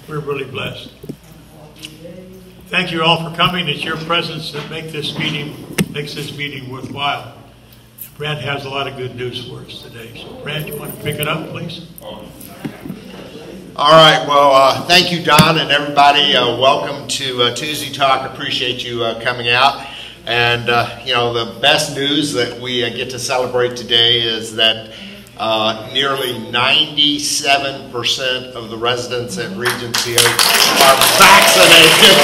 We're really blessed. Thank you all for coming. It's your presence that makes this meeting worthwhile. Brent has a lot of good news for us today. So, Brent, you want to pick it up, please? All right. Well, thank you, Don, and everybody. Welcome to Tuesday Talk. Appreciate you coming out. And, you know, the best news that we get to celebrate today is that nearly 97% of the residents at Regency Oaks are vaccinated.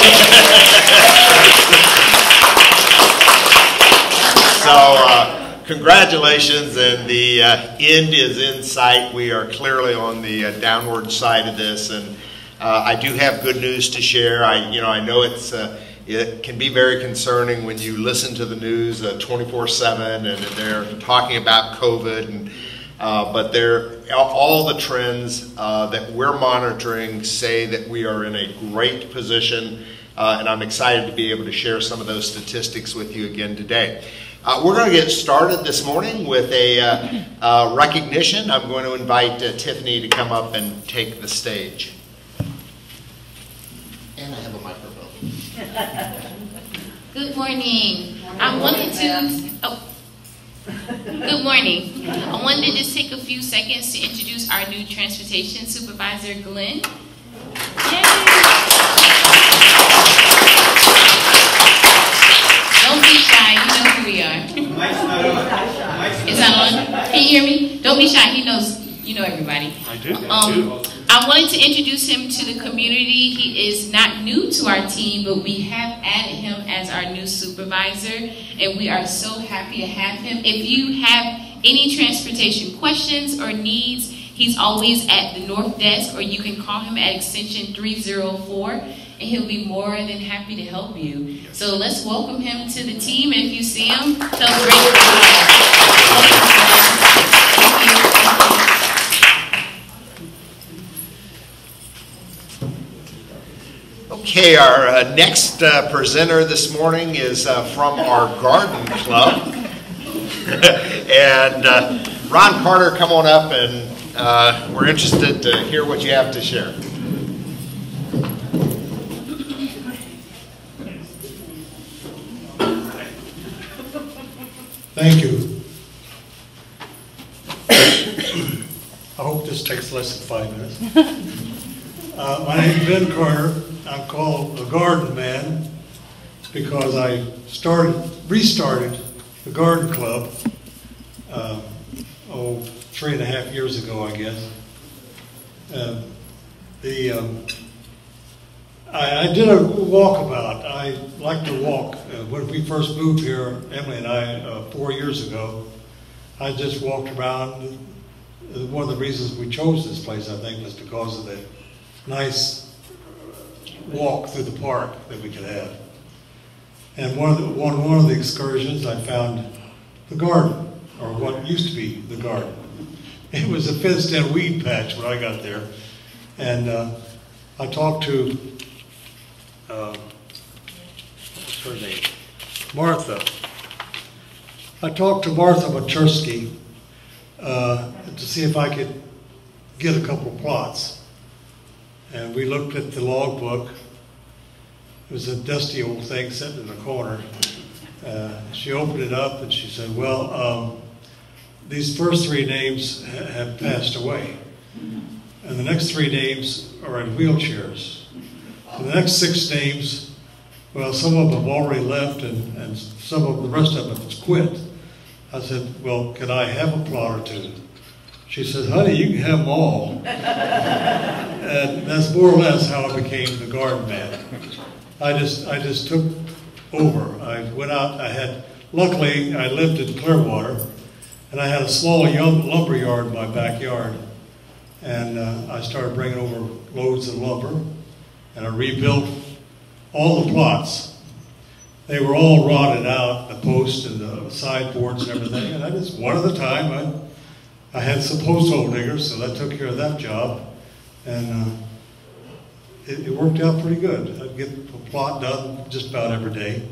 So, congratulations, and the end is in sight. We are clearly on the downward side of this, and I do have good news to share. I know it can be very concerning when you listen to the news 24/7, and they're talking about COVID, and but all the trends that we're monitoring say that we are in a great position, and I'm excited to be able to share some of those statistics with you again today. We're going to get started this morning with a recognition. I'm going to invite Tiffany to come up and take the stage. And I have a microphone. Good morning. Good morning. I wanted to just take a few seconds to introduce our new Transportation Supervisor, Glenn. Yay! Don't be shy, you know who we are. Is that on? Can you hear me? Don't be shy, he knows, you know everybody. I do. I wanted to introduce him to the community. He is not new to our team, but we have added him as our new supervisor, and we are so happy to have him. If you have any transportation questions or needs, he's always at the North Desk, or you can call him at extension 304. And he'll be more than happy to help you. So let's welcome him to the team. And if you see him, tell him great. Okay, our next presenter this morning is from our garden club. And Ron Carter, come on up, and we're interested to hear what you have to share. Thank you. I hope this takes less than 5 minutes. My name is Ben Carter. I'm called a garden man because I restarted the garden club 3.5 years ago, I guess. I did a walkabout. I like to walk. When we first moved here, Emily and I, 4 years ago, I just walked around. One of the reasons we chose this place, I think, was because of the nice walk through the park that we could have. And one of the excursions, I found the garden, or what used to be the garden. It was a fenced-in weed patch when I got there, and I talked to what's her name? Martha. I talked to Martha Machersky to see if I could get a couple of plots. And we looked at the logbook. It was a dusty old thing sitting in the corner. She opened it up and she said, well, these first 3 names have passed away. And the next 3 names are in wheelchairs. So the next 6 names, well, some of them have already left, and some of the rest of them have quit. I said, well, can I have a plot or 2? She said, honey, you can have them all. And that's more or less how I became the garden man. I just took over. I went out, luckily I lived in Clearwater, and I had a small lumber yard in my backyard. And I started bringing over loads of lumber, and I rebuilt all the plots. They were all rotted out, the posts and the sideboards and everything, and I just, one at a time, I had some post hole diggers, so that took care of that job, and it worked out pretty good. I'd get a plot done just about every day,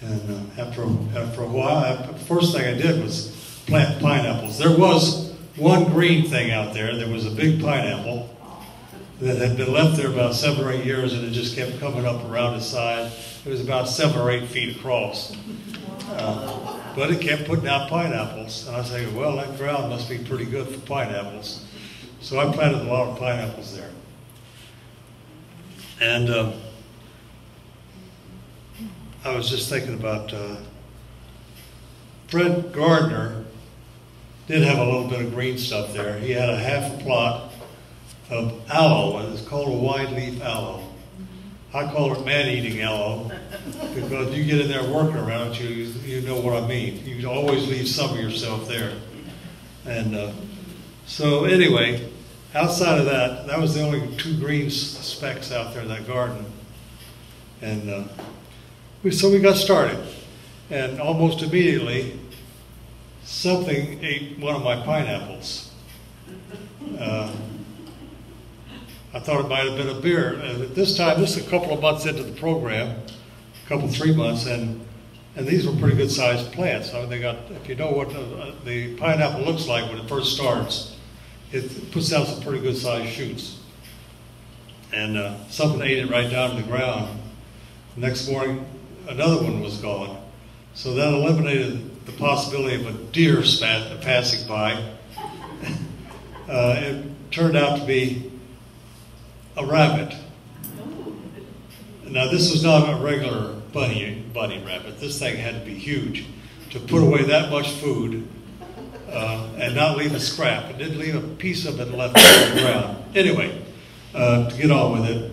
and after a while, the first thing I did was plant pineapples. There was one green thing out there. There was a big pineapple, that had been left there about 7 or 8 years, and it just kept coming up around the side. It was about 7 or 8 feet across. But it kept putting out pineapples. And I was thinking, well, that ground must be pretty good for pineapples. So I planted a lot of pineapples there. And I was just thinking about Fred Gardner did have a little bit of green stuff there. He had a half a plot of aloe, and it's called a wide leaf aloe. I call it man-eating aloe because you get in there working around it, you know what I mean. You always leave some of yourself there. And so anyway, outside of that, that was the only 2 green specks out there in that garden. And so we got started. And almost immediately, something ate one of my pineapples. I thought it might have been a bear. At this time, this is a couple of months into the program, 3 months, and these were pretty good sized plants. I mean, they got, if you know what the pineapple looks like when it first starts, it puts out some pretty good sized shoots. And something ate it right down to the ground. The next morning, another one was gone. So that eliminated the possibility of a deer passing by. It turned out to be a rabbit. Now this was not a regular bunny rabbit. This thing had to be huge to put away that much food and not leave a scrap. It didn't leave a piece of it left on the ground. Anyway, to get on with it,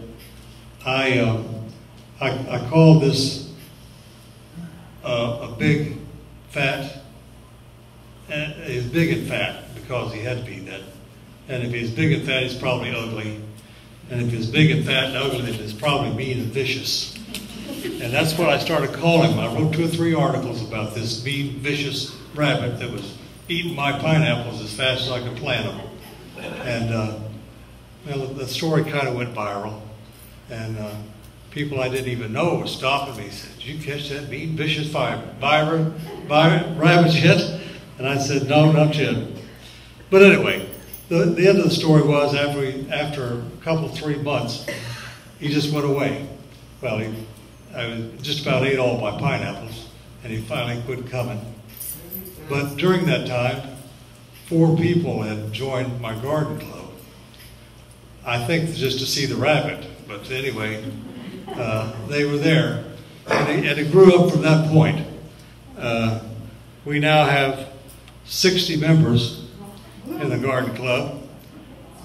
I called this a big fat. He's big and fat because he had to be that. And if he's big and fat, he's probably ugly. And if he's big and fat and ugly, then he's probably mean and vicious. And that's what I started calling him. I wrote 2 or 3 articles about this mean, vicious rabbit that was eating my pineapples as fast as I could plant them. And well, the story kind of went viral. And people I didn't even know were stopping me. Said, "Did you catch that mean, vicious rabbit yet?" And I said, "No, not yet." But anyway, the end of the story was after a couple, 3 months, he just went away. Well, I just about ate all my pineapples, and he finally quit coming. But during that time, 4 people had joined my garden club. I think just to see the rabbit, but anyway, they were there, and it grew up from that point. We now have 60 members in the garden club.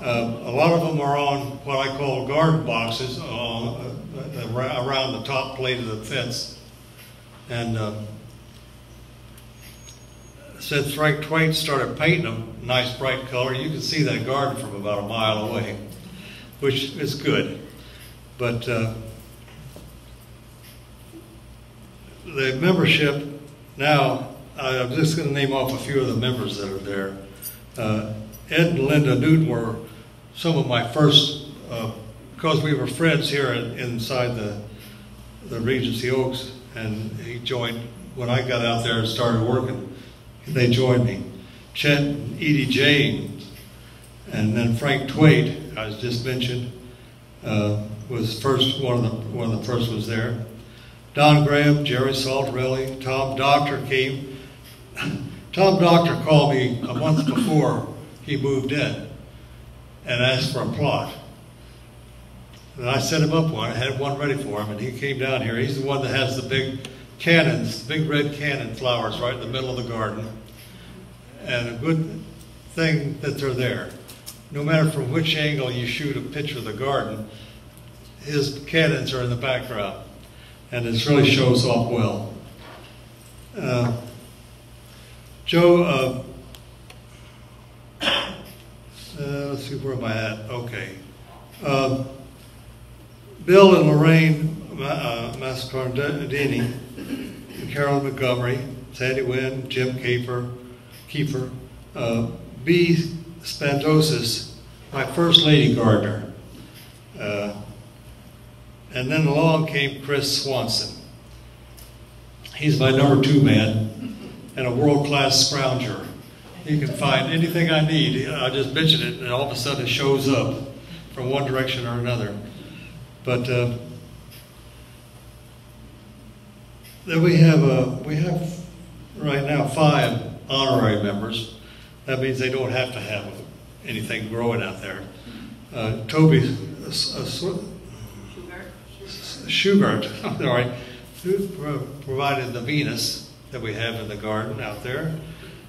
A lot of them are on what I call garden boxes around the top plate of the fence. And since Frank Twain started painting them nice bright color, you can see that garden from about a mile away, which is good. But the membership now, I'm just going to name off a few of the members that are there. Ed and Linda Newton were some of my first, because we were friends here inside the Regency Oaks, and he joined when I got out there and started working. They joined me. Chet and Edie James, and then Frank Twait, I just mentioned, was first. One of the first was there. Don Graham, Jerry Saltarelli, Tom Doctor came. Tom Doctor called me a month before he moved in and asked for a plot. And I set him up one. I had one ready for him, and he came down here. He's the one that has the big cannons, big red cannon flowers right in the middle of the garden. And a good thing that they're there. No matter from which angle you shoot a picture of the garden, his cannons are in the background. And it really shows off well. Joe, let's see, where am I at? Okay. Bill and Lorraine Mascardini, Carolyn Montgomery, Sandy Wynn, Jim Kiefer, B. Spandosis, my first lady gardener. And then along came Chris Swanson. He's my number 2 man and a world-class scrounger. He can find anything I need. I just mention it and all of a sudden it shows up. from one direction or another. But then we have right now 5 honorary members. That means they don't have to have anything growing out there. Toby Schugart, sorry, who provided the Venus that we have in the garden out there.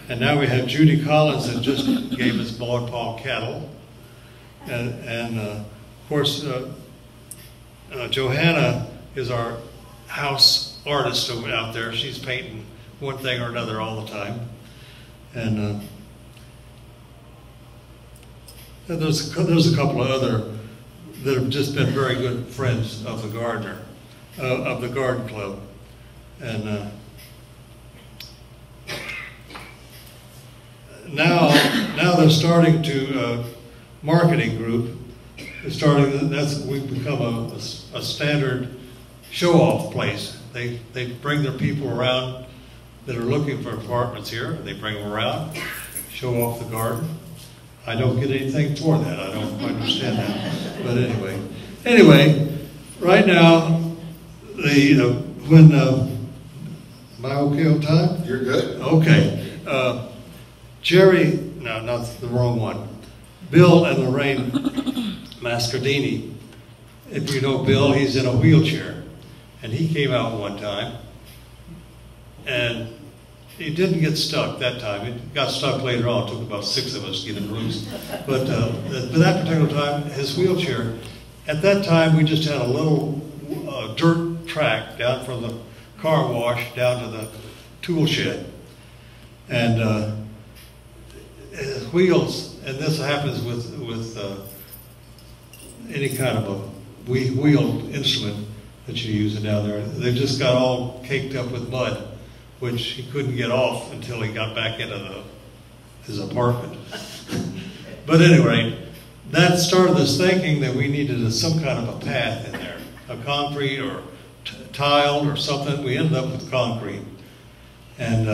And now we have Judy Collins that just gave us Maud Paul cattle. And of course, Johanna is our house artist out there. She's painting one thing or another all the time. And there's a couple of other that have just been very good friends of the gardener, of the garden club. And now they're starting to, marketing group is starting, we've become a standard show-off place. They bring their people around that are looking for apartments here. They bring them around, show off the garden. I don't get anything for that. I don't understand that. But anyway, right now, am I okay on time? You're good. Okay. Jerry, no, not the wrong one. Bill and Lorraine Mascardini. If you know Bill, he's in a wheelchair. And he came out one time, and he didn't get stuck that time. He got stuck later on. It took about 6 of us to get him loose. But that particular time, his wheelchair, at that time we just had a little dirt track down from the car wash down to the tool shed. And his wheels, and this happens with any kind of a wheeled instrument that you're using down there, they just got all caked up with mud, which he couldn't get off until he got back into his apartment. But anyway, that started us thinking that we needed some kind of a path in there, a concrete or tiled or something. We ended up with concrete. And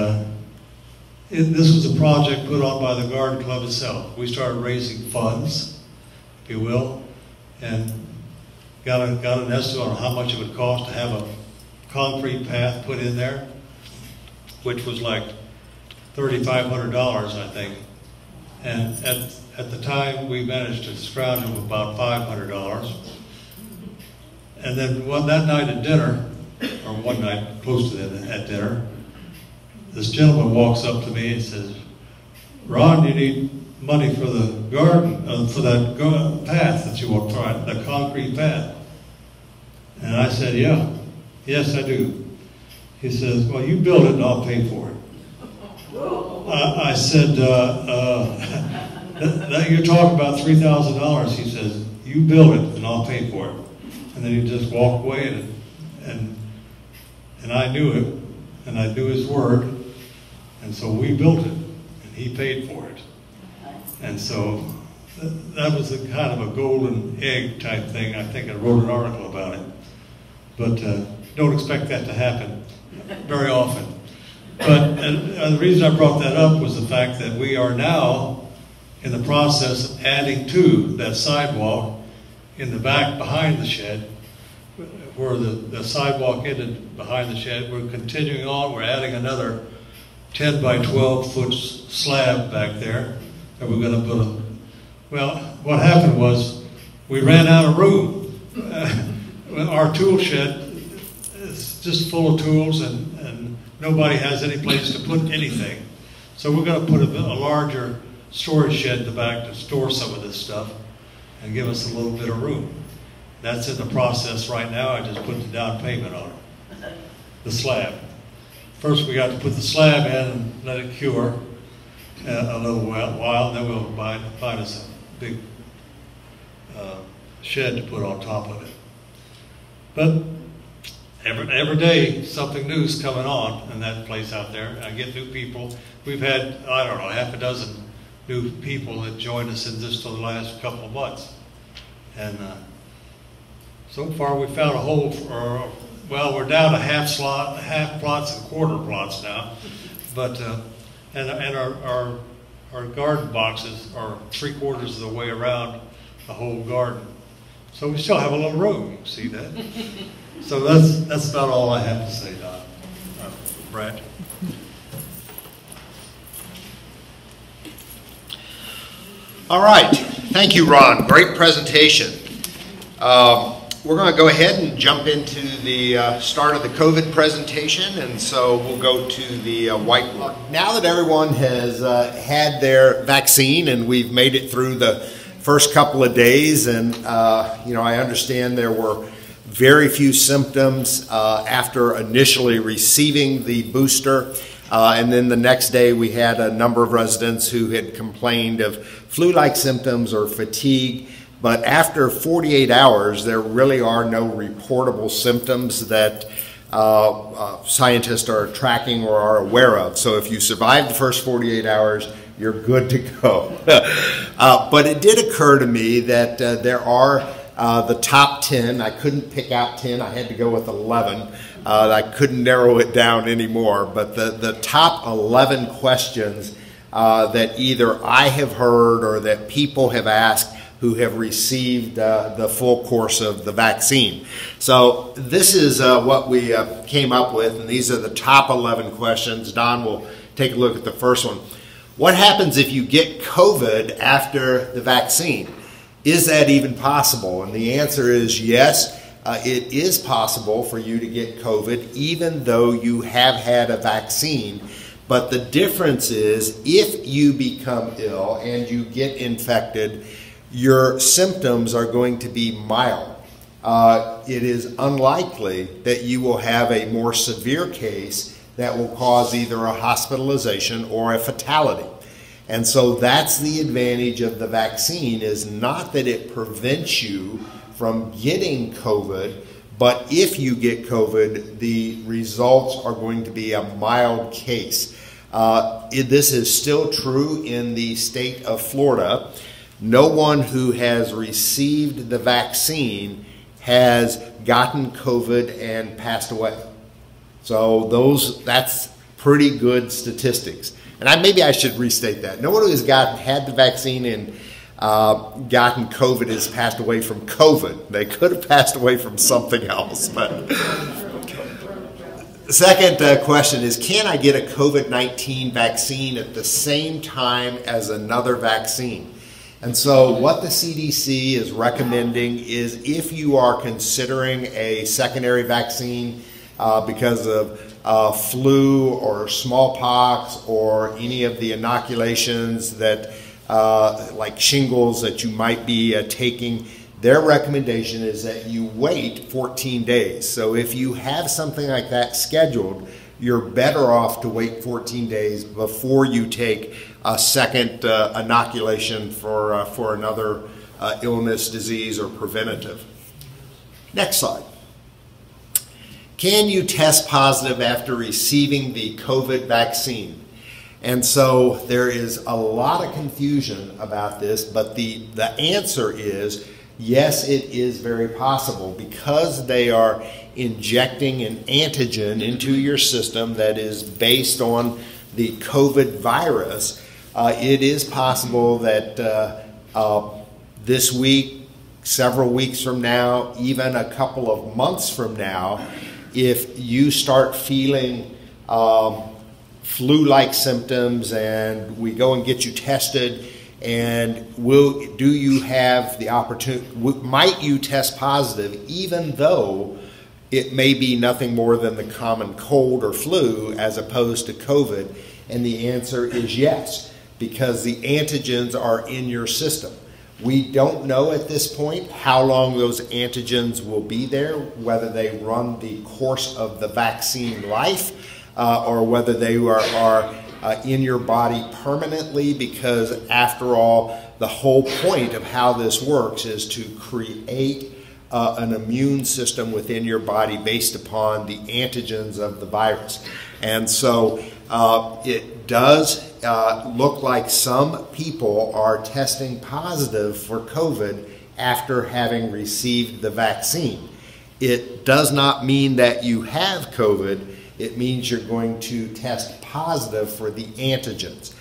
this was a project put on by the garden club itself. We started raising funds, if you will, and got an estimate on how much it would cost to have a concrete path put in there, which was like $3,500, I think. And at the time, we managed to scrounge up about $500. And then that night at dinner, or one night close to that at dinner, this gentleman walks up to me and says, "Ron, you need money for the garden, for that path that you want to try, the concrete path." And I said, "Yeah, yes I do." He says, "Well, you build it and I'll pay for it." I said, "You're talking about $3,000. He says, "You build it and I'll pay for it." And then he just walked away, and I knew it, and I knew his word, and so we built it, and he paid for it. And so that was a kind of a golden egg type thing. I think I wrote an article about it. But don't expect that to happen very often. But the reason I brought that up was the fact that we are now in the process of adding to that sidewalk in the back behind the shed, where the sidewalk ended behind the shed. We're continuing on. We're adding another 10 by 12 foot slab back there. And we're going to put well, what happened was we ran out of room. Our tool shed is just full of tools, and nobody has any place to put anything. So we're going to put a larger storage shed in the back to store some of this stuff and give us a little bit of room. That's in the process right now. I just put the down payment on it, the slab. First we got to put the slab in and let it cure a little while, and then we'll find us a big shed to put on top of it. But every day something new is coming on in that place out there. I get new people. We've had, I don't know, half a dozen new people that joined us in just the last couple of months. And so far we found a hole for, well, we're down to half plots and quarter plots now. But, and our garden boxes are 3/4 of the way around the whole garden. So we still have a little room, you see that? So that's about all I have to say, Don. Brad? All right. Thank you, Ron. Great presentation. We're going to go ahead and jump into the start of the COVID presentation, and so we'll go to the whiteboard. Now that everyone has had their vaccine and we've made it through the first couple of days, and I understand there were very few symptoms after initially receiving the booster. And then the next day we had a number of residents who had complained of flu-like symptoms or fatigue. But after 48 hours, there really are no reportable symptoms that scientists are tracking or are aware of. So if you survive the first 48 hours, you're good to go. But it did occur to me that there are the top 10. I couldn't pick out 10. I had to go with 11. I couldn't narrow it down anymore, but the top 11 questions that either I have heard or that people have asked who have received the full course of the vaccine. So this is what we came up with, and these are the top 11 questions. Don will take a look at the first one. What happens if you get COVID after the vaccine? Is that even possible? And the answer is yes. It is possible for you to get COVID even though you have had a vaccine. But the difference is if you become ill and you get infected, your symptoms are going to be mild. It is unlikely that you will have a more severe case that will cause either a hospitalization or a fatality. And so that's the advantage of the vaccine, is not that it prevents you from getting COVID, but if you get COVID, the results are going to be a mild case. This is still true in the state of Florida. No one who has received the vaccine has gotten COVID and passed away. So that's pretty good statistics. And maybe I should restate that. No one who has had the vaccine and gotten COVID has passed away from COVID. They could have passed away from something else. But the second question is, can I get a COVID-19 vaccine at the same time as another vaccine? And so what the CDC is recommending is, if you are considering a secondary vaccine because of flu or smallpox or any of the inoculations that like shingles that you might be taking, their recommendation is that you wait 14 days. So if you have something like that scheduled, you're better off to wait 14 days before you take a second inoculation for another illness, disease, or preventative. Next slide. Can you test positive after receiving the COVID vaccine? And so there is a lot of confusion about this, but the answer is yes, it is very possible, because they are injecting an antigen into your system that is based on the COVID virus. It is possible that this week, several weeks from now, even a couple of months from now, if you start feeling flu-like symptoms and we go and get you tested, and do you have the opportunity, might you test positive even though it may be nothing more than the common cold or flu as opposed to COVID? And the answer is yes, because the antigens are in your system. We don't know at this point how long those antigens will be there, whether they run the course of the vaccine life or whether they are in your body permanently, because after all, the whole point of how this works is to create an immune system within your body based upon the antigens of the virus. And so it does look like some people are testing positive for COVID after having received the vaccine. It does not mean that you have COVID. It means you're going to test positive for the antigens.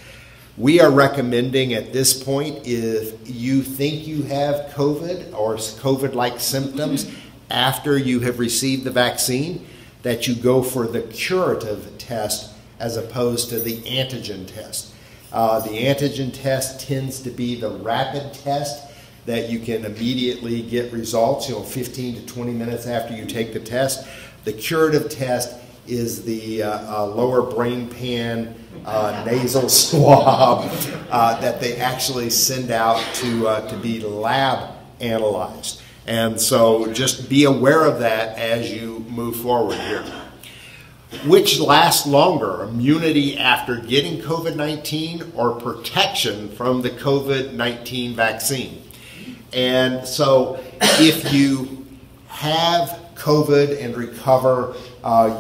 We are recommending at this point, if you think you have COVID or COVID-like symptoms after you have received the vaccine, that you go for the curative test as opposed to the antigen test. The antigen test tends to be the rapid test that you can immediately get results, 15 to 20 minutes after you take the test. The curative test is the lower brain pan nasal swab that they actually send out to be lab analyzed. And so just be aware of that as you move forward here. Which lasts longer, immunity after getting COVID-19 or protection from the COVID-19 vaccine? And so if you have COVID and recover,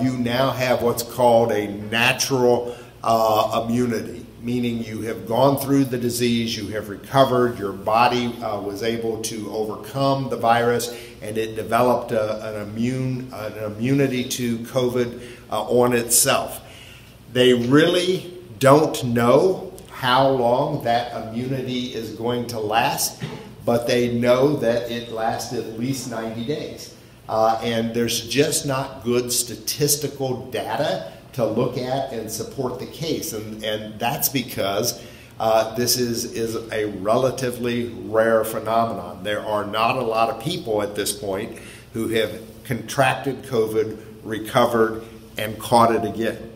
you now have what's called a natural immunity, meaning you have gone through the disease, you have recovered, your body was able to overcome the virus, and it developed an immunity to COVID on itself. They really don't know how long that immunity is going to last, but they know that it lasts at least 90 days. And there's just not good statistical data to look at and support the case. And that's because this is a relatively rare phenomenon. There are not a lot of people at this point who have contracted COVID, recovered, and caught it again.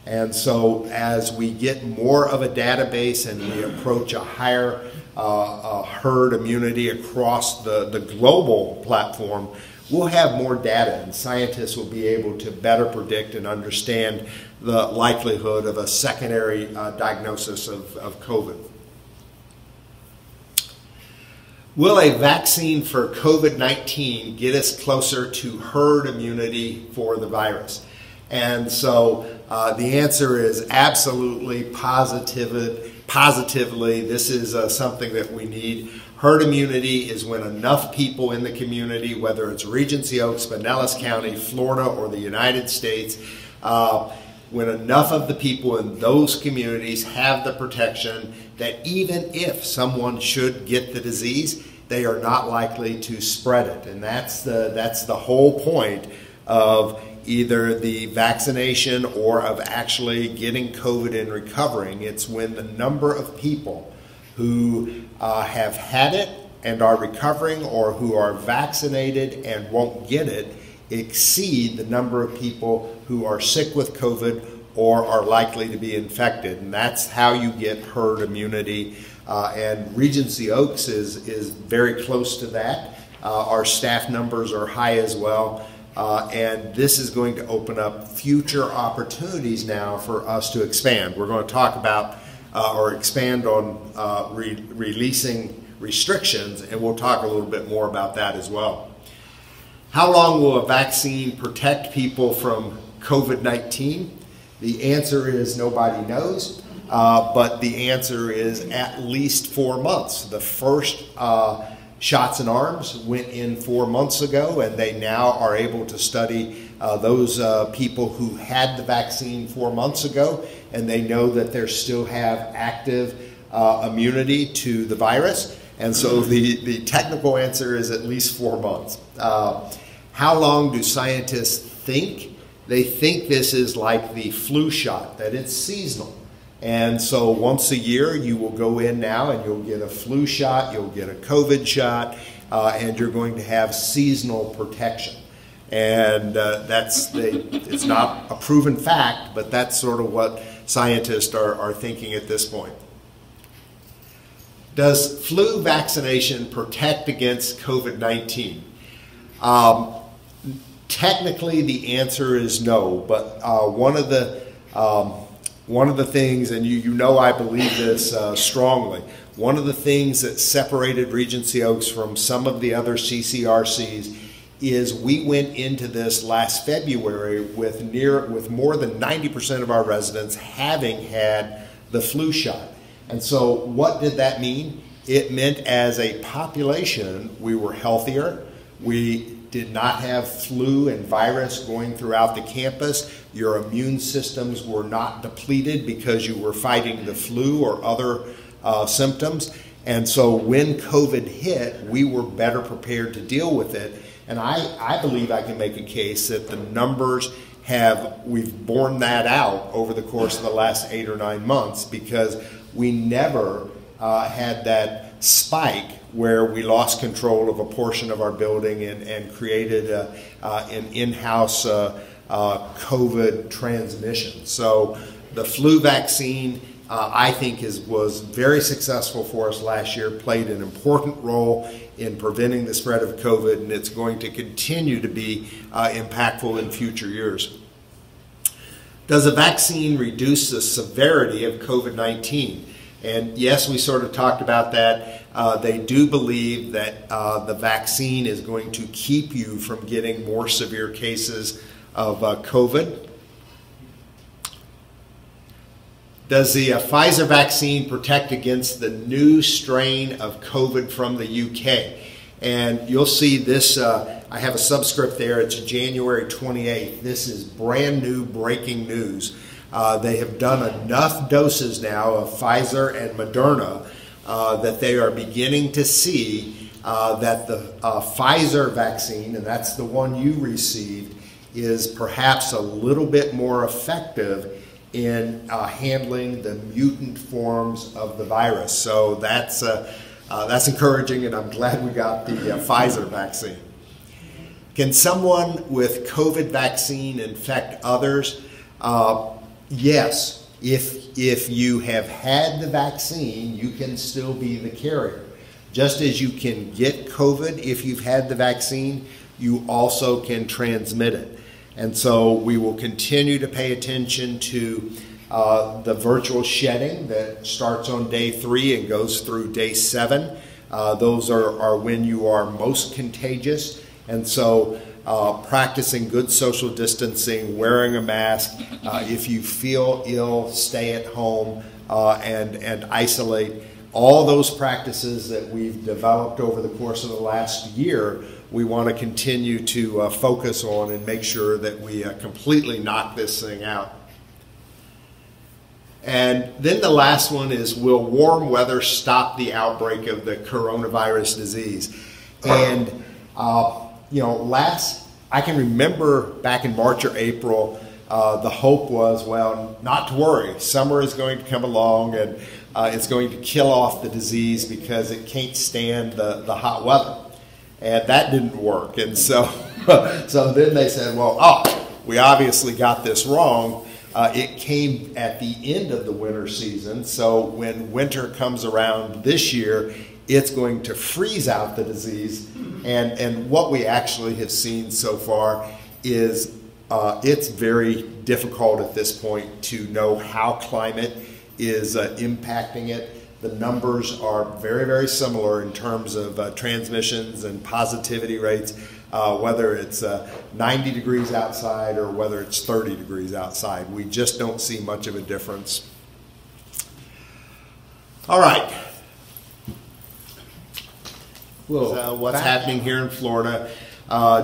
And so as we get more of a database and we approach a higher herd immunity across the global platform, we'll have more data, and scientists will be able to better predict and understand the likelihood of a secondary diagnosis of COVID. Will a vaccine for COVID-19 get us closer to herd immunity for the virus? And so the answer is absolutely, positively, this is something that we need. Herd immunity is when enough people in the community, whether it's Regency Oaks, Pinellas County, Florida, or the United States, when enough of the people in those communities have the protection that even if someone should get the disease, they are not likely to spread it. And that's the whole point of either the vaccination or of actually getting COVID and recovering. It's when the number of people who have had it and are recovering, or who are vaccinated and won't get it, exceed the number of people who are sick with COVID or are likely to be infected. And that's how you get herd immunity. And Regency Oaks is very close to that. Our staff numbers are high as well. And this is going to open up future opportunities now for us to expand. We're going to talk about or expand on releasing restrictions, and we'll talk a little bit more about that as well. How long will a vaccine protect people from COVID-19? The answer is nobody knows, but the answer is at least 4 months. The first shots in arms went in 4 months ago, and they now are able to study those people who had the vaccine 4 months ago, and they know that they still have active immunity to the virus. And so the technical answer is at least 4 months. How long do scientists think? They think this is like the flu shot, that it's seasonal. And so once a year, you will go in now and you'll get a flu shot, you'll get a COVID shot, and you're going to have seasonal protection. And it's not a proven fact, but that's sort of what scientists are thinking at this point. Does flu vaccination protect against COVID-19? Technically, the answer is no, but one of the things, and you know I believe this strongly, one of the things that separated Regency Oaks from some of the other CCRCs is we went into this last February with more than 90% of our residents having had the flu shot. And so what did that mean? It meant as a population we were healthier, we did not have flu and virus going throughout the campus. your immune systems were not depleted because you were fighting the flu or other symptoms. And so when COVID hit, we were better prepared to deal with it. And I believe I can make a case that the numbers we've borne that out over the course of the last 8 or 9 months, because we never had that spike where we lost control of a portion of our building and created an in-house COVID transmission. So the flu vaccine, I think was very successful for us last year, played an important role in preventing the spread of COVID, and it's going to continue to be impactful in future years. Does a vaccine reduce the severity of COVID-19? And yes, we sort of talked about that. They do believe that the vaccine is going to keep you from getting more severe cases of COVID. Does the Pfizer vaccine protect against the new strain of COVID from the UK? And you'll see this, I have a subscript there, it's January 28th. This is brand new breaking news. They have done enough doses now of Pfizer and Moderna that they are beginning to see that the Pfizer vaccine, and that's the one you received, is perhaps a little bit more effective in handling the mutant forms of the virus. So that's encouraging, and I'm glad we got the Pfizer vaccine. Can someone with COVID vaccine infect others? Yes. If you have had the vaccine, you can still be the carrier. Just as you can get COVID if you've had the vaccine, you also can transmit it. And so we will continue to pay attention to the virtual shedding that starts on day 3 and goes through day 7. Those are when you are most contagious. And so practicing good social distancing, wearing a mask, if you feel ill, stay at home and isolate. All those practices that we've developed over the course of the last year, we want to continue to focus on and make sure that we completely knock this thing out. And then the last one is, will warm weather stop the outbreak of the coronavirus disease? And you know, I can remember back in March or April, the hope was, well, not to worry, summer is going to come along and it's going to kill off the disease because it can't stand the hot weather. And that didn't work. And so, so then they said, well, we obviously got this wrong. It came at the end of the winter season. So when winter comes around this year, it's going to freeze out the disease. And what we actually have seen so far is it's very difficult at this point to know how climate is impacting it. The numbers are very, very similar in terms of transmissions and positivity rates, whether it's 90 degrees outside or whether it's 30 degrees outside. We just don't see much of a difference. All right. Well, what's happening here in Florida?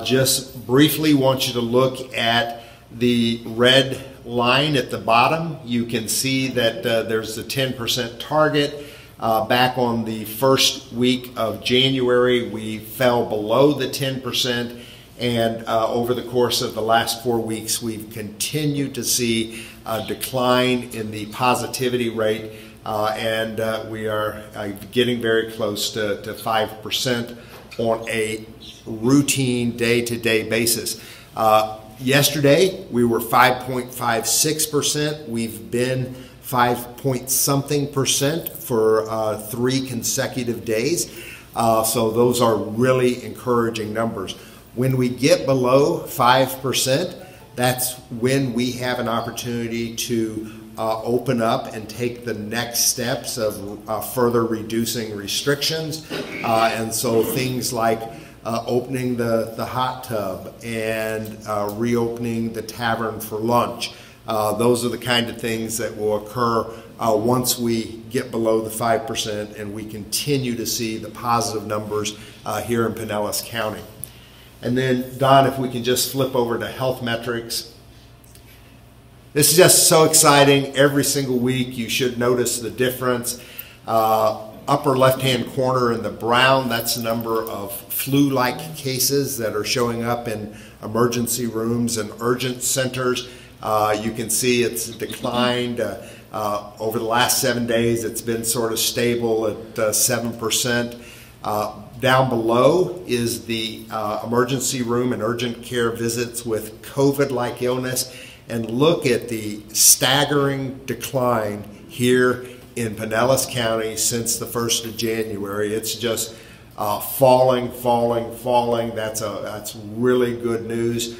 Just briefly want you to look at the red line at the bottom. You can see that there's the 10% target. Back on the first week of January, we fell below the 10%, and over the course of the last 4 weeks, we've continued to see a decline in the positivity rate, and we are getting very close to 5% on a routine day-to-day basis. Yesterday, we were 5.56%. We've been 5-point-something% for 3 consecutive days. So those are really encouraging numbers. When we get below 5%, that's when we have an opportunity to open up and take the next steps of further reducing restrictions. And so things like opening the hot tub and reopening the tavern for lunch. Those are the kind of things that will occur once we get below the 5% and we continue to see the positive numbers here in Pinellas County. And then, Don, if we can just flip over to health metrics. This is just so exciting. Every single week you should notice the difference. Upper left-hand corner in the brown, that's the number of flu-like cases that are showing up in emergency rooms and urgent centers. You can see it's declined. Over the last 7 days, it's been sort of stable at 7%. Down below is the emergency room and urgent care visits with COVID-like illness. And look at the staggering decline here in Pinellas County since the 1st of January. It's just falling. That's really good news.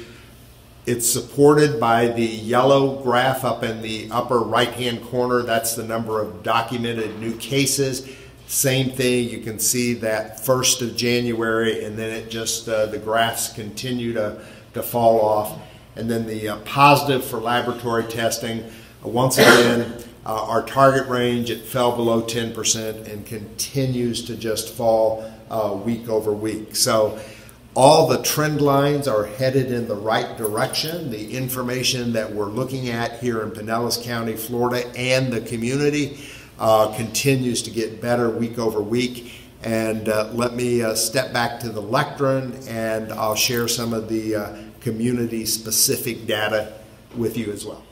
It's supported by the yellow graph up in the upper right-hand corner. That's the number of documented new cases. Same thing, you can see that 1st of January, and then it just, the graphs continue to fall off. And then the positive for laboratory testing, once again, our target range, it fell below 10% and continues to just fall week over week. So all the trend lines are headed in the right direction. The information that we're looking at here in Pinellas County, Florida, and the community continues to get better week over week. And let me step back to the lectern, and I'll share some of the community-specific data with you as well.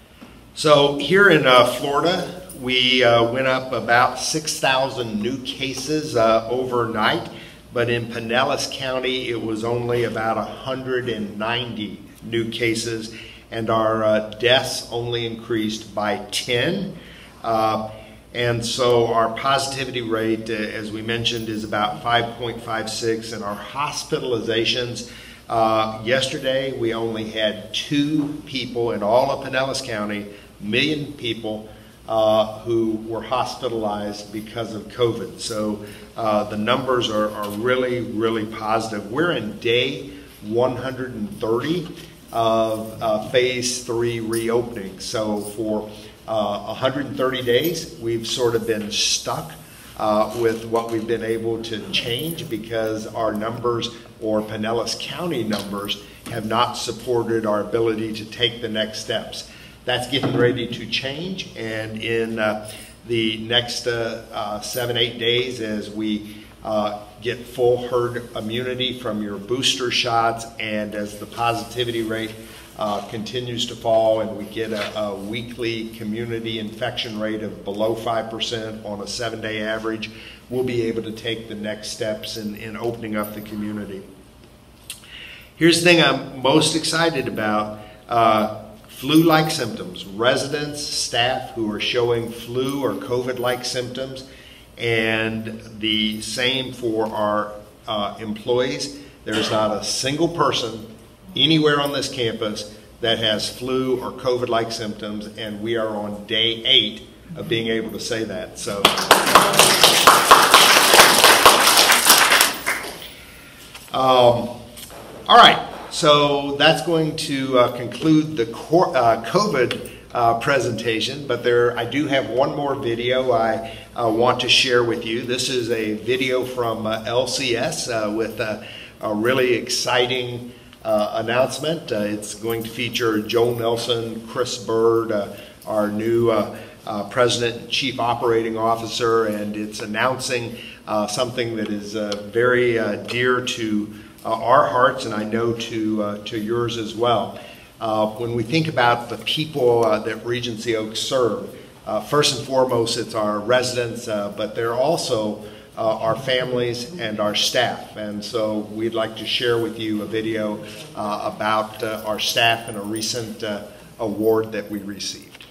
So here in Florida, we went up about 6,000 new cases overnight. But in Pinellas County, it was only about 190 new cases, and our deaths only increased by 10. And so our positivity rate, as we mentioned, is about 5.56, and our hospitalizations, yesterday we only had 2 people in all of Pinellas County, 1 million people, who were hospitalized because of COVID. So the numbers are really, really positive. We're in day 130 of phase 3 reopening. So for 130 days, we've sort of been stuck with what we've been able to change because our numbers, or Pinellas County numbers, have not supported our ability to take the next steps. That's getting ready to change, and in the next 7-8 days, as we get full herd immunity from your booster shots, and as the positivity rate continues to fall, and we get a weekly community infection rate of below 5% on a 7-day average, we'll be able to take the next steps in opening up the community. Here's the thing I'm most excited about. Flu-like symptoms, residents, staff who are showing flu or COVID-like symptoms, and the same for our employees. There's not a single person anywhere on this campus that has flu or COVID-like symptoms, and we are on day 8 of being able to say that. So, all right. So that's going to conclude the COVID presentation, but I do have one more video I want to share with you. This is a video from LCS with a really exciting announcement. It's going to feature Joel Nelson, Chris Bird, our new President and Chief Operating Officer, and it's announcing something that is very dear to our hearts, and I know to yours as well. When we think about the people that Regency Oaks serve, first and foremost, it's our residents, but they're also our families and our staff. And so we'd like to share with you a video about our staff and a recent award that we received.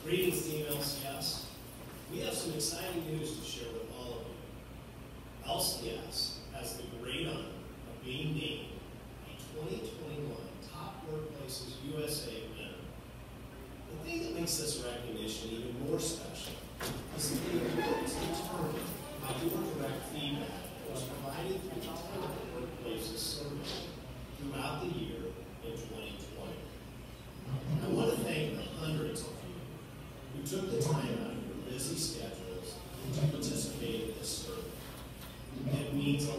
Greetings, Team LCS. We have some exciting news to share with all of you. LCS has the great honor of being named a 2021 Top Workplaces USA winner. The thing that makes this recognition even more special is the importance to determine how your direct feedback was provided through the Top Workplaces survey throughout the year in 2020.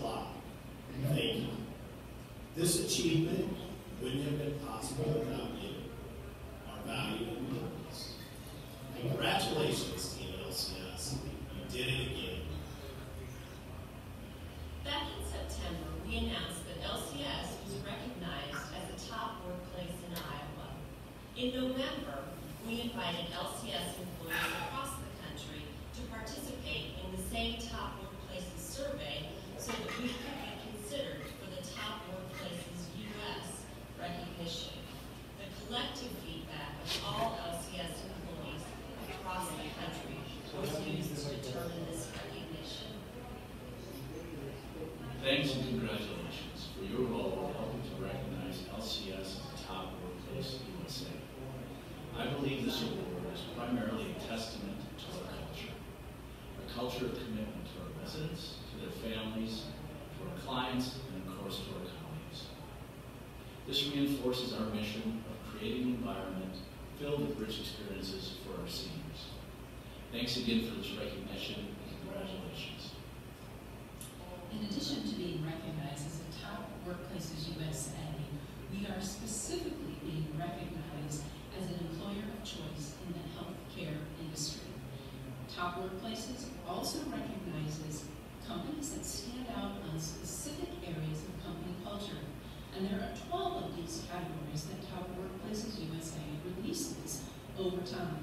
lot. Thank you. This achievement wouldn't have been possible without you, our valued employees. Congratulations, Team LCS. You did it again. Back in September, we announced that LCS was recognized as a top workplace in Iowa. In November, we invited LCS employees across the country to participate in the same top workplaces survey so that we could be considered for the Top Workplaces U.S. recognition. The collective feedback of all LCS employees across the country was used to determine this recognition. Thanks and congratulations for your role in helping to recognize LCS as a top workplace in USA. I believe this award is primarily a testament to our culture of commitment to our residents, to their families, to our clients, and of course to our colleagues. This reinforces our mission of creating an environment filled with rich experiences for our seniors. Thanks again for this recognition and congratulations. In addition to being recognized as a Top Workplaces USA, we are specifically being recognized as an employer of choice in the healthcare industry. Top Workplaces also recognizes companies that stand out on specific areas of company culture. And there are 12 of these categories that Top Workplaces USA releases over time.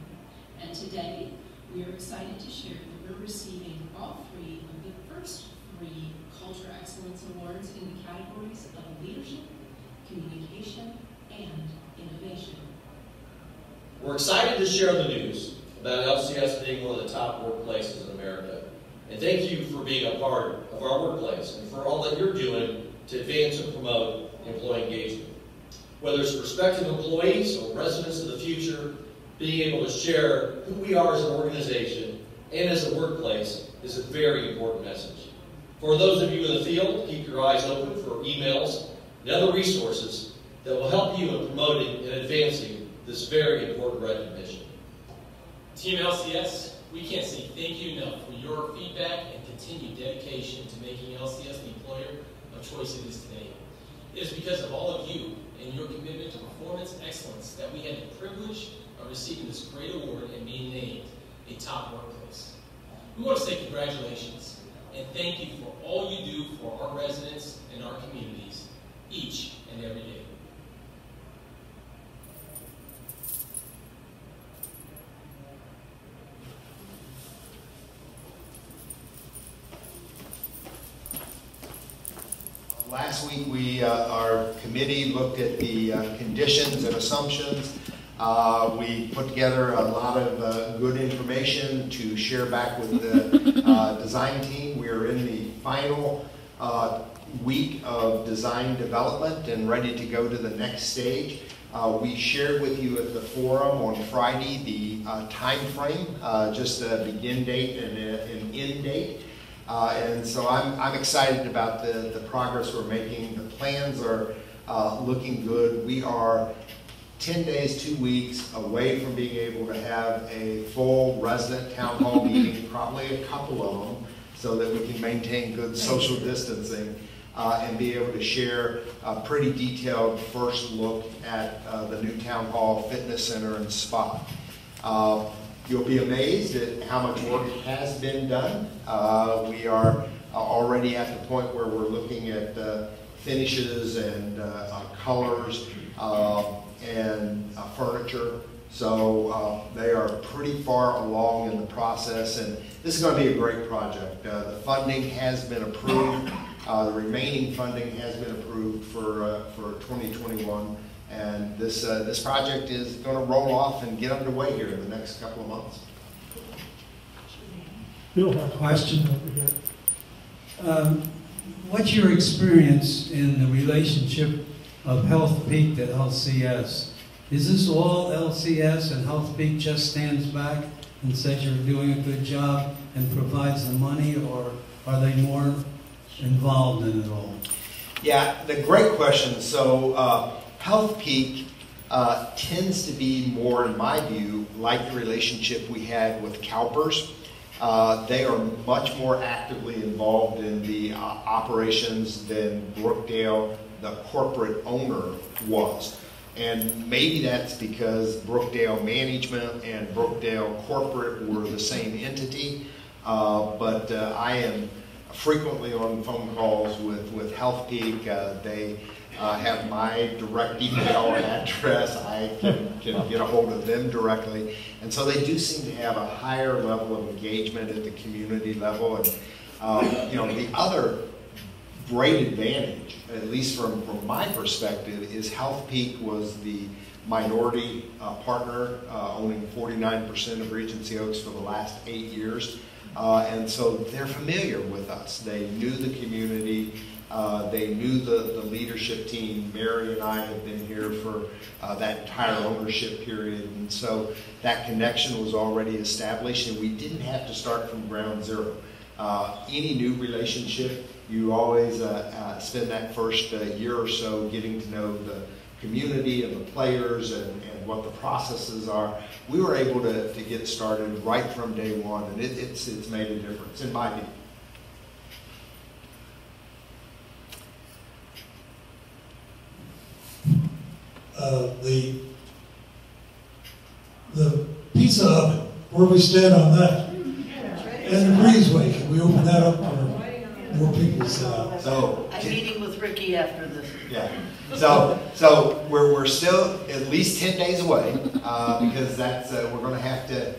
And today, we are excited to share that we're receiving all 3 of the first 3 Culture Excellence Awards in the categories of leadership, communication, and innovation. We're excited to share the news about LCS being one of the top workplaces in America. And thank you for being a part of our workplace and for all that you're doing to advance and promote employee engagement. Whether it's prospective employees or residents of the future, being able to share who we are as an organization and as a workplace is a very important message. For those of you in the field, keep your eyes open for emails and other resources that will help you in promoting and advancing this very important recognition. Team LCS, we can't say thank you enough for your feedback and continued dedication to making LCS the employer of choice it is today. It is because of all of you and your commitment to performance excellence that we had the privilege of receiving this great award and being named a top workplace. We want to say congratulations and thank you for all you do for our residents and our communities each and every day. Last week, our committee looked at the conditions and assumptions. We put together a lot of good information to share back with the design team. We are in the final week of design development and ready to go to the next stage. We shared with you at the forum on Friday the time frame, just a begin date and an end date. And so I'm excited about the progress we're making. The plans are looking good. We are 10 days, 2 weeks away from being able to have a full resident town hall meeting, probably a couple of them, so that we can maintain good social distancing and be able to share a pretty detailed first look at the new town hall, fitness center, and spa. You'll be amazed at how much work has been done. We are already at the point where we're looking at finishes and colors and furniture. So they are pretty far along in the process, and this is going to be a great project. The funding has been approved. The remaining funding has been approved for 2021. And this project is going to roll off and get underway here in the next couple of months. Bill, a question over here. What's your experience in the relationship of HealthPeak to LCS? Is this all LCS and HealthPeak just stands back and says you're doing a good job and provides the money, or are they more involved in it all? Yeah, the great question. So HealthPeak tends to be more, in my view, like the relationship we had with CalPERS. They are much more actively involved in the operations than Brookdale, the corporate owner, was. And maybe that's because Brookdale Management and Brookdale Corporate were the same entity. But I am frequently on phone calls with HealthPeak. They have my direct email address. I can get a hold of them directly. And so they do seem to have a higher level of engagement at the community level. And the other great advantage, at least from my perspective, is HealthPeak was the minority partner owning 49% of Regency Oaks for the last 8 years. And so they're familiar with us. They knew the community. They knew the leadership team. Mary and I have been here for that entire ownership period. And so that connection was already established, and we didn't have to start from ground zero. Any new relationship, you always spend that first year or so getting to know the community and the players and what the processes are. We were able to get started right from day one, and it's made a difference, in my view. The pizza oven, where we stand on that? And the breezeway, can we open that up for more people to sit out? So I'm meeting with Ricky after this. yeah, so we're still at least 10 days away because that's we're going to have to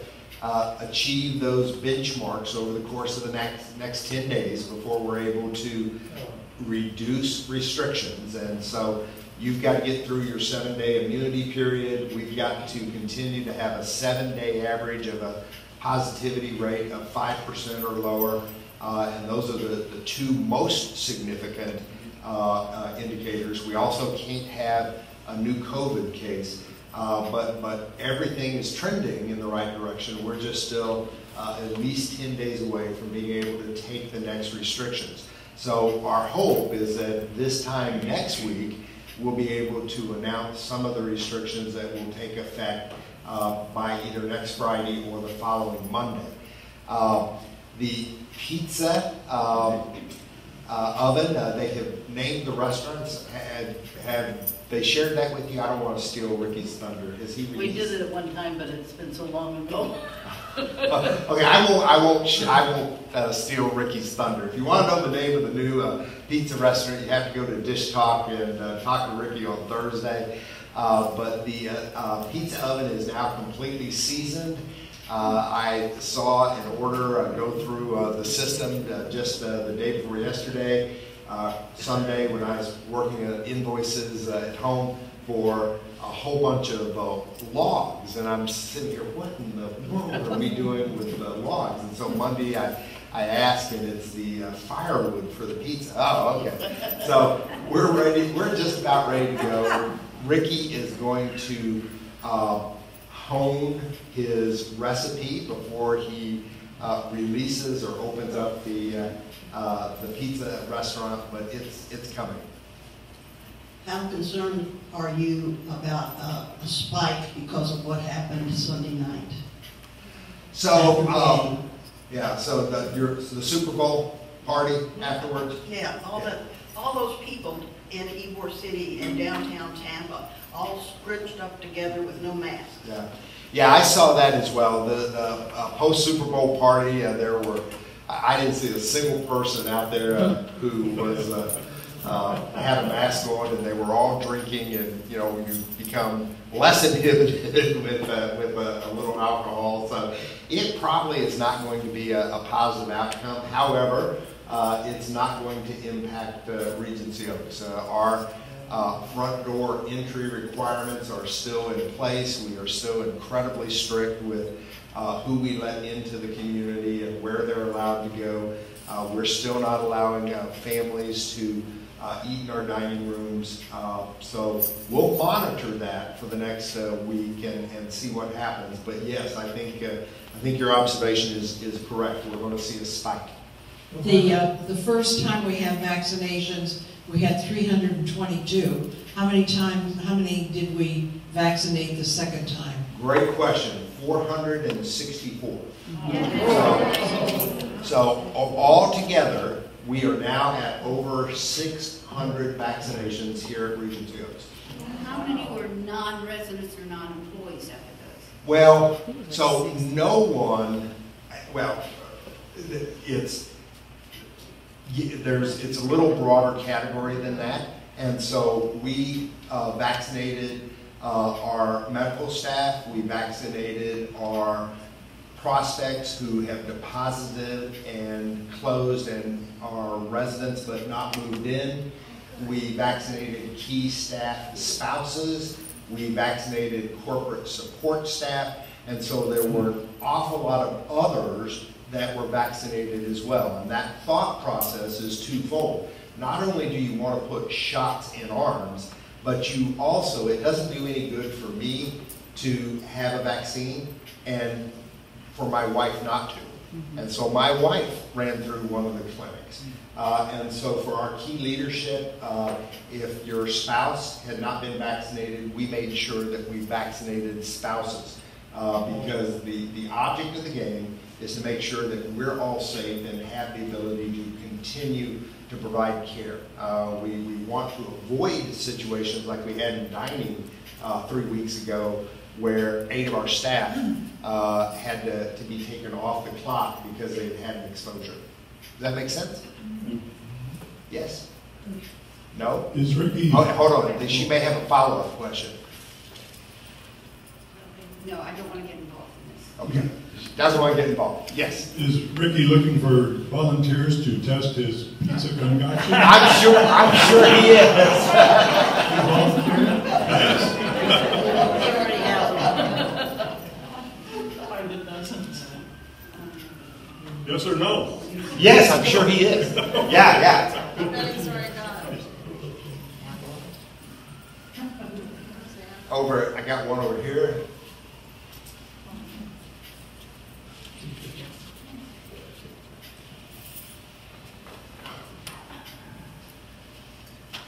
achieve those benchmarks over the course of the next 10 days before we're able to reduce restrictions. And so you've got to get through your 7-day immunity period. We've got to continue to have a 7-day average of a positivity rate of 5% or lower. And those are the two most significant indicators. We also can't have a new COVID case, but everything is trending in the right direction. We're just still at least 10 days away from being able to take the next restrictions. So our hope is that this time next week, we'll be able to announce some of the restrictions that will take effect by either next Friday or the following Monday. The pizza oven, they have named the restaurants. Have they shared that with you? I don't want to steal Ricky's thunder. Is he? We did it at one time, but it's been so long ago. Okay, I won't steal Ricky's thunder. If you want to know the name of the new pizza restaurant, you have to go to Dish Talk and talk to Ricky on Thursday. But the pizza oven is now completely seasoned. I saw an order go through the system just the day before yesterday, Sunday, when I was working invoices at home for a whole bunch of logs, and I'm sitting here, what in the world are we doing with the logs? And so Monday I asked, and it's the firewood for the pizza. Oh, okay. So we're ready. We're just about ready to go. Ricky is going to hone his recipe before he releases or opens up the pizza restaurant, but it's coming. How concerned are you about a spike because of what happened Sunday night? So, yeah, so the Super Bowl party afterwards? Yeah, all those people in Ybor City and downtown Tampa, all scrunched up together with no mask. Yeah, I saw that as well. The post Super Bowl party, I didn't see a single person out there who was had a mask on, and they were all drinking, and you become less inhibited with a little alcohol. So it probably is not going to be a positive outcome. However, it's not going to impact Regency Oaks. Our front door entry requirements are still in place. We are still incredibly strict with who we let into the community and where they're allowed to go. We're still not allowing families to eat in our dining rooms. So we'll monitor that for the next week and see what happens. But yes, I think your observation is correct. We're going to see a spike. The first time we had vaccinations, we had 322. How many did we vaccinate the second time? Great question. 464. So altogether, we are now at over 600 vaccinations here at Regency Oaks. How many were non-residents or non-employees after those? Well, so no one, well, it's a little broader category than that. And so we vaccinated our medical staff, we vaccinated our prospects who have deposited and closed and are residents but not moved in. We vaccinated key staff spouses. We vaccinated corporate support staff. And so there were an awful lot of others that were vaccinated as well. And that thought process is twofold. Not only do you want to put shots in arms, but you also, it doesn't do any good for me to have a vaccine and for my wife not to. And so my wife ran through one of the clinics. And so for our key leadership, if your spouse had not been vaccinated, we made sure that we vaccinated spouses. Because the object of the game is to make sure that we're all safe and have the ability to continue to provide care. We want to avoid situations like we had in dining 3 weeks ago, where 8 of our staff had to be taken off the clock because they had an exposure. Does that make sense? Yes? No? Is Ricky... Oh, hold on, she may have a follow-up question. No, I don't want to get involved in this. Okay. Doesn't want to get involved. Yes. Is Ricky looking for volunteers to test his pizza gun gotcha? I'm sure he is. Yes or no? Yes, I'm sure he is. Yeah. Over, I got one over here.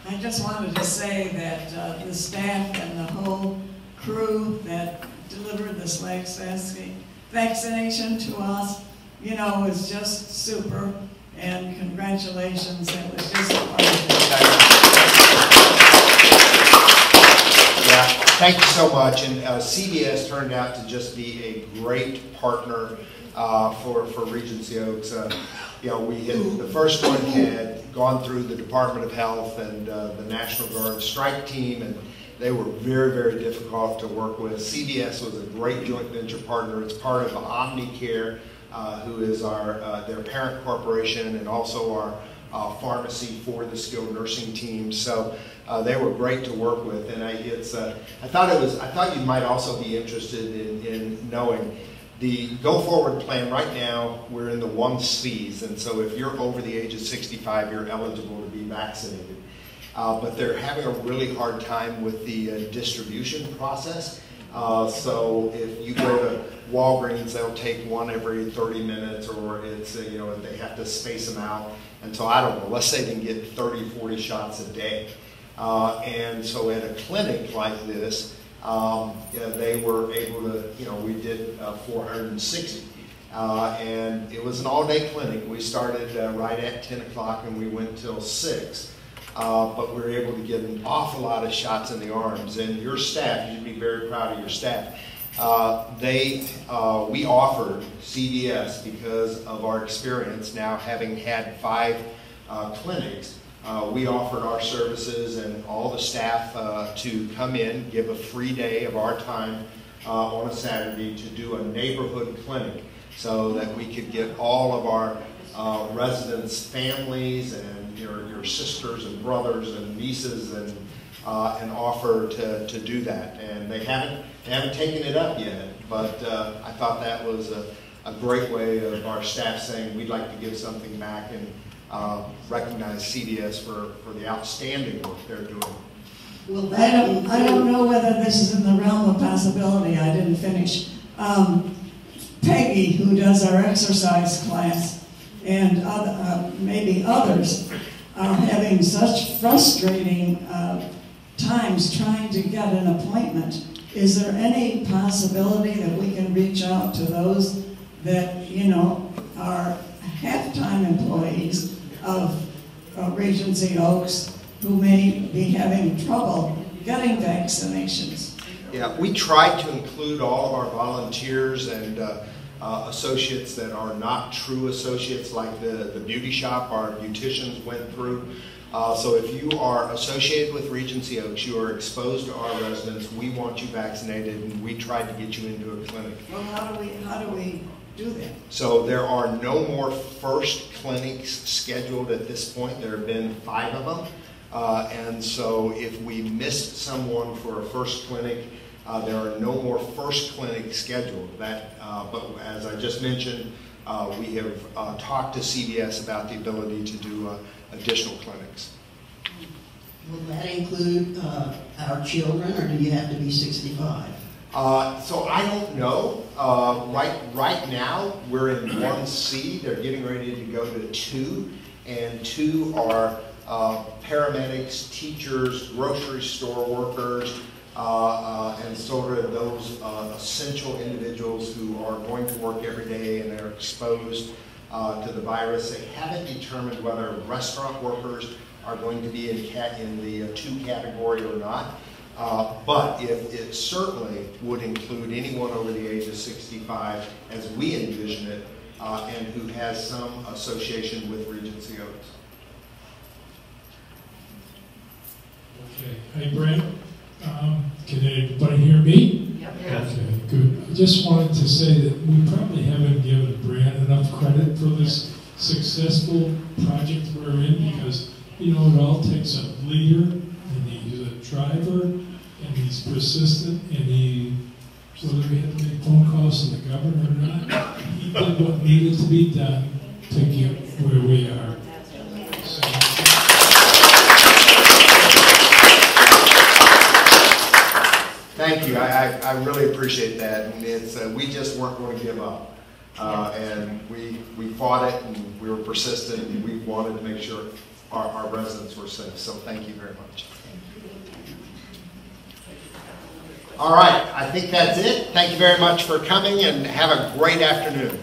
I just wanted to say that the staff and the whole crew that delivered this vaccination to us, you know, was just super, and congratulations, it was just wonderful. Yeah, thank you so much, and CVS turned out to just be a great partner for Regency Oaks. You know, the first one had gone through the Department of Health and the National Guard strike team, and they were very, very difficult to work with. CVS was a great joint venture partner. It's part of Omnicare, who is their parent corporation and also our pharmacy for the skilled nursing team. So they were great to work with, and I thought you might also be interested in knowing the go-forward plan. Right now, we're in the 1Cs, and so if you're over the age of 65, you're eligible to be vaccinated. But they're having a really hard time with the distribution process. So if you go to Walgreens, they'll take one every 30 minutes, or it's, you know, they have to space them out. And so I don't know, let's say they can get 30, 40 shots a day. And so at a clinic like this, they were able to, you know, we did 460. And it was an all-day clinic. We started right at 10 o'clock and we went till 6. But we were able to get an awful lot of shots in the arms. And your staff, you should be very proud of your staff. We offered CVS, because of our experience now having had 5 clinics, we offered our services and all the staff to come in, give a free day of our time on a Saturday to do a neighborhood clinic, so that we could get all of our residents' families and your sisters and brothers and nieces and offer to do that. And they haven't taken it up yet, but I thought that was a great way of our staff saying we'd like to give something back and recognize CVS for the outstanding work they're doing. Well, I don't know whether this is in the realm of possibility. I didn't finish. Peggy, who does our exercise class, and maybe others, are having such frustrating times trying to get an appointment is there any possibility that we can reach out to those that, you know, are half-time employees of Regency Oaks who may be having trouble getting vaccinations? Yeah, we try to include all of our volunteers and associates that are not true associates, like the beauty shop our beauticians went through. So if you are associated with Regency Oaks, you are exposed to our residents, we want you vaccinated, and we tried to get you into a clinic. Well, how do we do that? So there are no more first clinics scheduled at this point. There have been 5 of them. And so if we missed someone for a first clinic, there are no more first clinics scheduled. But as I just mentioned, we have talked to CVS about the ability to do additional clinics. Will that include our children, or do you have to be 65? So I don't know. Right now, we're in 1C. They're getting ready to go to 2, and 2 are paramedics, teachers, grocery store workers, and sort of those essential individuals who are going to work every day and they're exposed to the virus. They haven't determined whether restaurant workers are going to be in the 2 category or not. But it certainly would include anyone over the age of 65, as we envision it, and who has some association with Regency Oaks. Okay. Hi, Brent. Can everybody hear me? Yep. Okay, good. I just wanted to say that we probably haven't given Brent enough credit for this successful project we're in, because, you know, it all takes a leader, and he's a driver, and he's persistent, and whether we had to make phone calls to the governor or not, he did what needed to be done to get where we are. Thank you. I really appreciate that. And it's we just weren't going to give up, and we fought it, and we were persistent, and we wanted to make sure our residents were safe. So thank you very much. All right, I think that's it. Thank you very much for coming, and have a great afternoon.